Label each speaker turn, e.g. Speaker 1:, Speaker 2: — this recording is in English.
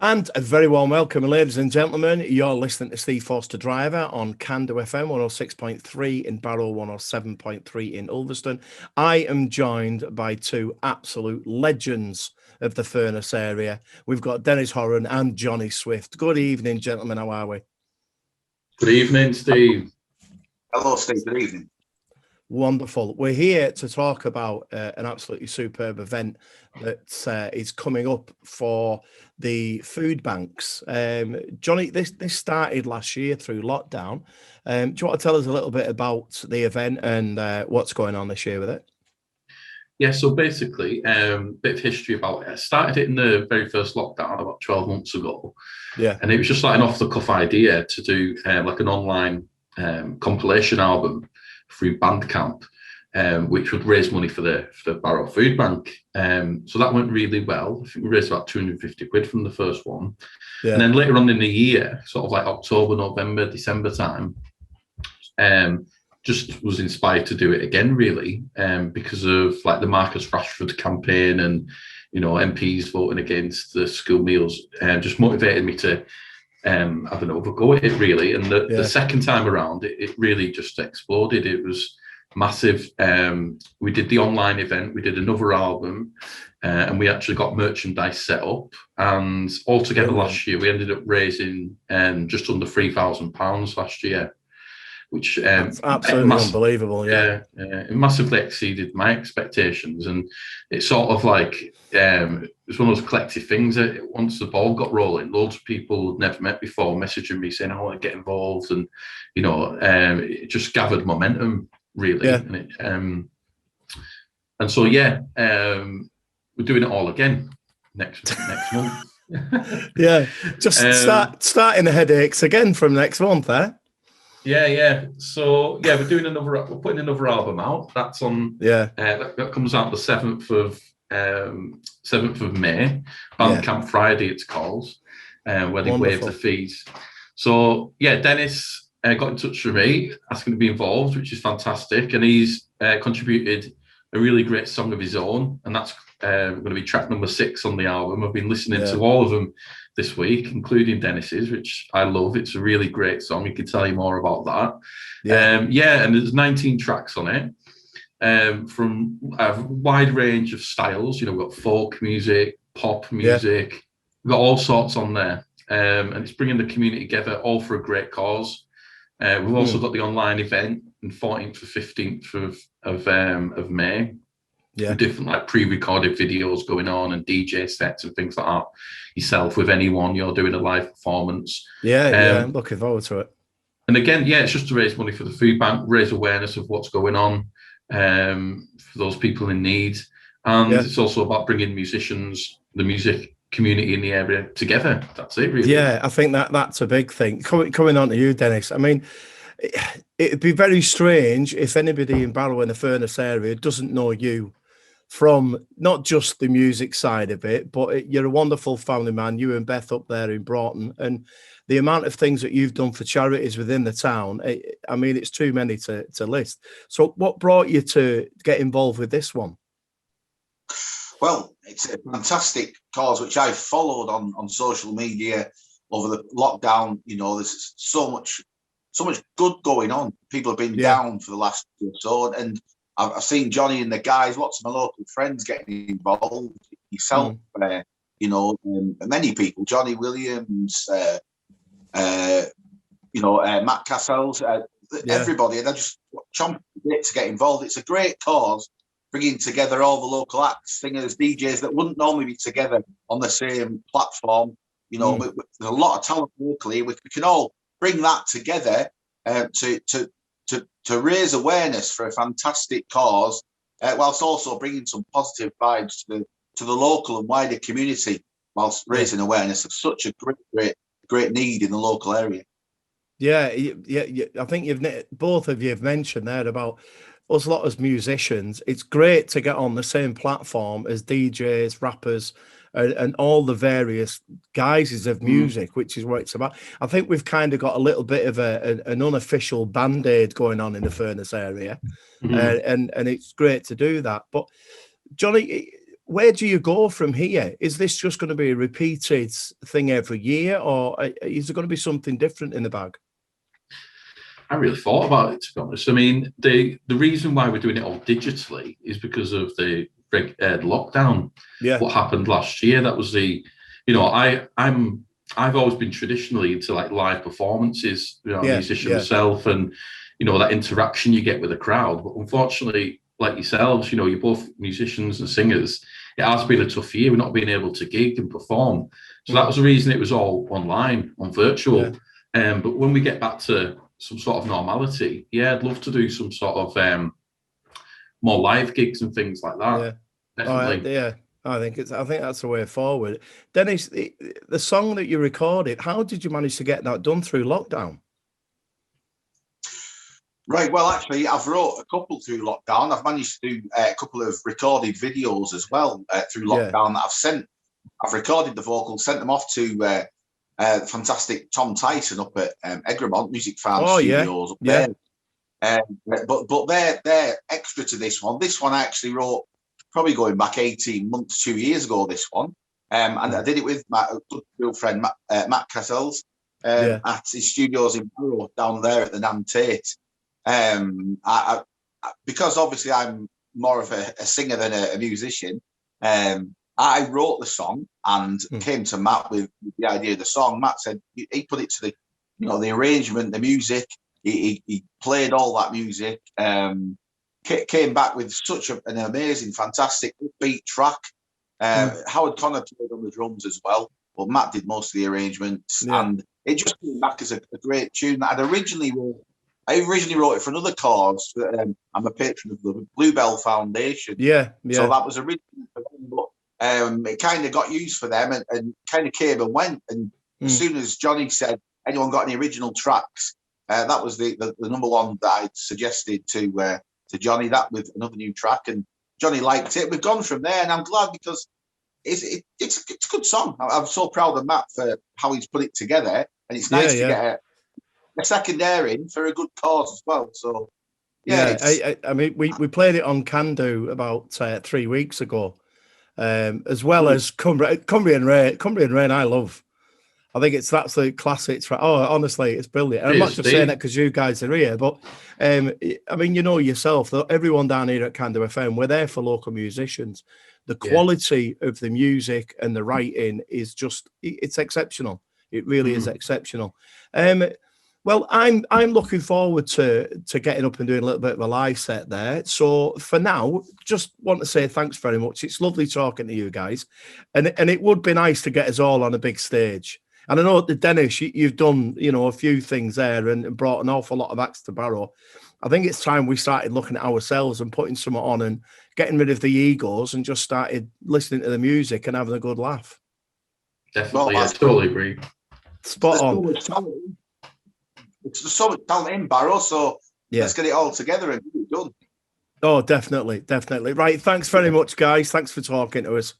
Speaker 1: And a very warm welcome, ladies and gentlemen. You're listening to Steve Forster Driver on Candu FM 106.3 in Barrow, 107.3 in Ulverston. I am joined by two absolute legends of the Furness area. We've got Denis Horan and Jonny Swift. Good evening, gentlemen. How are we?
Speaker 2: Good evening, Steve.
Speaker 3: Hello, Steve. Good evening.
Speaker 1: Wonderful. We're here to talk about an absolutely superb event that is coming up for the food banks. Jonny, this started last year through lockdown. Do you want to tell us a little bit about the event and what's going on this year with it?
Speaker 2: Yeah, so basically, bit of history about it. I started it in the very first lockdown about 12 months ago.
Speaker 1: Yeah.
Speaker 2: And it was just like an off-the-cuff idea to do like an online compilation album through Bandcamp, which would raise money for the Barrow Food Bank. So that went really well. I think we raised about 250 quid from the first one. Yeah. And then later on in the year, sort of like October, November, December time, just was inspired to do it again, really, because of like the Marcus Rashford campaign and, you know, MPs voting against the school meals, just motivated me to have another go at it, really. And the second time around, it really just exploded. It was massive. We did the online event, we did another album, and we actually got merchandise set up. And altogether last year, we ended up raising just under £3,000 last year, which
Speaker 1: it's absolutely unbelievable.
Speaker 2: Yeah, it massively exceeded my expectations. And it's sort of like it's one of those collective things that once the ball got rolling, loads of people never met before messaging me saying, I want to get involved. And, you know, it just gathered momentum, really.
Speaker 1: Yeah.
Speaker 2: And so, we're doing it all again next month.
Speaker 1: Yeah, just starting the headaches again from next month, eh?
Speaker 2: Yeah. So we're putting another album out. That's on. That comes out the 7th of May. Bandcamp Friday, it's called, where they waive the fees. So Dennis got in touch with me asking to be involved, which is fantastic, and he's contributed a really great song of his own, and that's going to be track number 6 on the album. I've been listening to all of them this week, including Denis's, which I love. It's a really great song. He can tell you more about that. And there's 19 tracks on it, from a wide range of styles. You know, we've got folk music, pop music, we've got all sorts on there. And it's bringing the community together, all for a great cause. We've also got the online event on 14th to 15th of May. With different like pre-recorded videos going on and DJ sets and things like that. Yourself with anyone, you're doing a live performance.
Speaker 1: I'm looking forward to it.
Speaker 2: And again, it's just to raise money for the food bank, raise awareness of what's going on for those people in need. And it's also about bringing musicians, the music community in the area together. That's it, really.
Speaker 1: Yeah, I think that's a big thing. Coming on to you, Denis, I mean, it'd be very strange if anybody in Barrow in the Furness area doesn't know you from not just the music side of it, but you're a wonderful family man, you and Beth up there in Broughton, and the amount of things that you've done for charities within the town, I mean, it's too many to list. So what brought you to get involved with this one?
Speaker 3: Well, it's a fantastic cause, which I've followed on social media over the lockdown. You know, there's so much good going on. People have been down for the last year or so, and I've seen Jonny and the guys, lots of my local friends getting involved. Yourself, many people, Johnny Williams, Matt Cassels, everybody, and they're just chomping at the bit to get involved. It's a great cause, bringing together all the local acts, singers, DJs that wouldn't normally be together on the same platform. You know, there's a lot of talent locally. We can all bring that together to raise awareness for a fantastic cause, whilst also bringing some positive vibes to the local and wider community, whilst raising awareness of such a great need in the local area.
Speaker 1: Yeah. I think both of you have mentioned there about us lot as musicians. It's great to get on the same platform as DJs, rappers, and all the various guises of music, which is what it's about. I think we've kind of got a little bit of an unofficial band-aid going on in the Furness area, and it's great to do that. But Jonny, where do you go from here? Is this just going to be a repeated thing every year, or is there going to be something different in the bag?
Speaker 2: I really thought about it, to be honest. I mean, the reason why we're doing it all digitally is because of the lockdown.
Speaker 1: Yeah.
Speaker 2: What happened last year? That was the, you know, I've always been traditionally into like live performances. You know, I'm a musician myself, and you know that interaction you get with a crowd. But unfortunately, like yourselves, you know, you're both musicians and singers. It has been a tough year. We're not being able to gig and perform. So that was the reason it was all online, on virtual. Yeah. But when we get back to some sort of normality, I'd love to do some sort of more live gigs and things like that.
Speaker 1: Yeah, definitely. I think that's the way forward. Denis, the song that you recorded, how did you manage to get that done through lockdown?
Speaker 3: Right, well, actually, I've wrote a couple through lockdown. I've managed to do a couple of recorded videos as well through lockdown that I've sent. I've recorded the vocals, sent them off to fantastic Tom Tyson up at Egremont Music Farm Studios up there. But they're extra to this one. This one I actually wrote probably going back 18 months, 2 years ago, this one. And I did it with my good friend Matt Cassels at his studios in Barrow down there at the Nan Tate. Because obviously I'm more of a singer than a musician, I wrote the song and came to Matt with the idea of the song. Matt said he put it to the arrangement, the music. He played all that music. Came back with such an amazing, fantastic upbeat track. Howard Connor played on the drums as well, but Matt did most of the arrangements, and it just came back as a great tune that I originally wrote it for another cause. I'm a patron of the Bluebell Foundation. So that was originally for them, but it kind of got used for them and kind of came and went. And as soon as Jonny said, anyone got any original tracks? That was the number one that I suggested to Jonny, that with another new track, and Jonny liked it. We've gone from there, and I'm glad because it's a good song. I'm so proud of Matt for how he's put it together, and it's nice to get a second airing for a good cause as well. So
Speaker 1: I mean, we played it on Can-Do about 3 weeks ago, as well as Cumbrian Rain. I love. I think it's absolute classic. Honestly, it's brilliant. And I'm not just saying that because you guys are here, but I mean, you know yourself, everyone down here at Can-Do FM, we're there for local musicians. The quality of the music and the writing is it's exceptional. It really is exceptional. Well, I'm looking forward to getting up and doing a little bit of a live set there. So for now, just want to say thanks very much. It's lovely talking to you guys, and it would be nice to get us all on a big stage. And I know, Denis, you've done, a few things there and brought an awful lot of acts to Barrow. I think it's time we started looking at ourselves and putting something on and getting rid of the egos and just started listening to the music and having a good laugh.
Speaker 2: Definitely, I totally agree.
Speaker 1: Spot on.
Speaker 3: It's so much talent in Barrow, so let's get it all together and get it done.
Speaker 1: Oh, definitely. Right, thanks very much, guys. Thanks for talking to us.